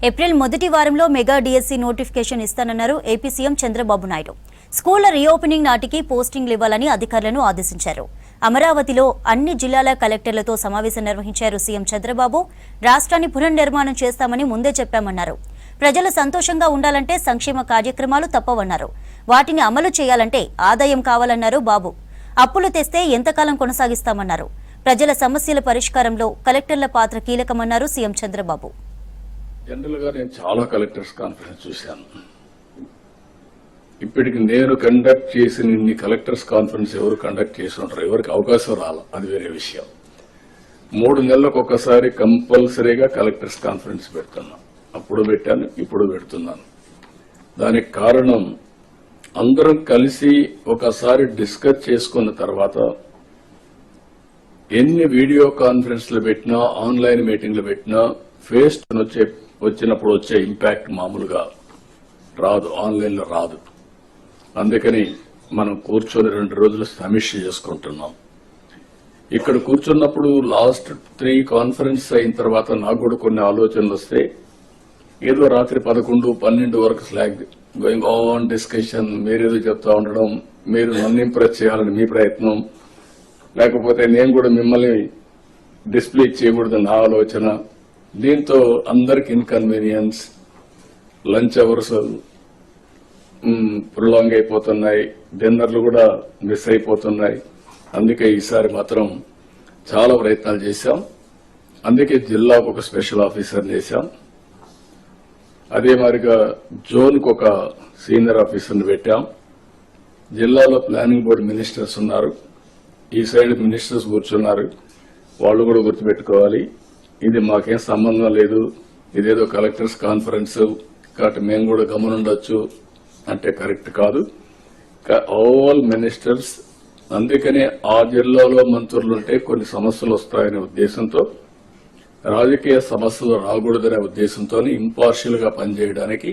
April మొదటి వారంలో mega DSC notification ఇస్తానన్నారు ఏపీ సీఎం చంద్రబాబు నాయుడు. స్కూళ్ల రీఓపెనింగ్ నాటికి పోస్టింగ్లు ఇవ్వాలని అధికారులను ఆదేశించారు. అమరావతిలో అన్ని జిల్లాల కలెక్టర్లతో సమావేశం నిర్వహించారు సీఎం చంద్రబాబు. రాష్ట్రాన్ని పునర్నిర్మాణం చేస్తామని ముందే చెప్పామన్నారు. ప్రజలు సంతోషంగా ఉండాలంటే సంక్షేమ కార్యక్రమాలు తప్పవన్నారు. వాటిని అమలు చేయాలంటే ఆదాయం కావాలన్నారు బాబు. అప్పులు తెస్తే ఎంతకాలం కొనసాగిస్తామన్నారు. ప్రజల సమస్యల పరిష్కారంలో కలెక్టర్ల పాత్ర కీలకమన్నారు సీఎం చంద్రబాబు. జనరల్ గా నేను చాలా కలెక్టర్స్ కాన్ఫరెన్స్ చూశాను. ఇప్పటికి నేను కండక్ట్ చేసిన ఇన్ని కలెక్టర్స్ కాన్ఫరెన్స్ ఎవరు కండక్ట్ చేసి ఉంటారు? ఎవరికి అవకాశం రాలి, అది వేరే విషయం. 3 నెలలకు ఒకసారి కంపల్సరీగా కలెక్టర్స్ కాన్ఫరెన్స్ పెడుతున్నాను. అప్పుడు పెట్టాను, ఇప్పుడు పెడుతున్నాను. దానికి కారణం అందరం కలిసి ఒకసారి డిస్కస్ చేసుకున్న తర్వాత ఎన్ని వీడియో కాన్ఫరెన్స్లు పెట్టినా, ఆన్లైన్ మీటింగ్లు పెట్టినా ఫేస్ వచ్చినప్పుడు వచ్చే ఇంపాక్ట్ మామూలుగా రాదు, ఆన్లైన్లో రాదు. అందుకని మనం కూర్చొని 2 రోజులు సమీక్ష చేసుకుంటున్నాం. ఇక్కడ కూర్చున్నప్పుడు లాస్ట్ 3 కాన్ఫరెన్స్ అయిన తర్వాత నాకు కూడా కొన్ని ఆలోచనలు వస్తే ఏదో రాత్రి 11, 12 వరకు స్లాగ్ గోయింగ్ ఆన్ డిస్కషన్, మీరేదో చెప్తా ఉండడం, మీరు నన్ను ఇంప్రెస్ చేయాలని మీ ప్రయత్నం, లేకపోతే నేను కూడా మిమ్మల్ని డిస్ప్లే చేయకూడదు నా ఆలోచన. దీంతో అందరికి ఇన్కన్వీనియన్స్, లంచ్ అవర్స్ ప్రొలాంగ్ అయిపోతున్నాయి, డిన్నర్లు కూడా మిస్ అయిపోతున్నాయి. అందుకే ఈసారి మాత్రం చాలా ప్రయత్నాలు చేశాం. అందుకే జిల్లాకు ఒక స్పెషల్ ఆఫీసర్ చేశాం. అదే మాదిరిగా జోన్కు ఒక సీనియర్ ఆఫీసర్ని పెట్టాం. జిల్లాలో ప్లానింగ్ బోర్డు మినిస్టర్స్ ఉన్నారు, ఈ సైడ్ మినిస్టర్స్ కూర్చున్నారు. వాళ్ళు కూడా గుర్తుపెట్టుకోవాలి, ఇది మాకేం సంబంధం లేదు, ఇదేదో కలెక్టర్స్ కాన్ఫరెన్స్ కాబట్టి మేము కూడా గమనుండొచ్చు అంటే కరెక్ట్ కాదు. All ministers. అందుకనే ఆ జిల్లాలో మంత్రులుంటే కొన్ని సమస్యలు వస్తాయనే ఉద్దేశంతో, రాజకీయ సమస్యలు రాకూడదనే ఉద్దేశంతో ఇంపార్షియల్ గా పనిచేయడానికి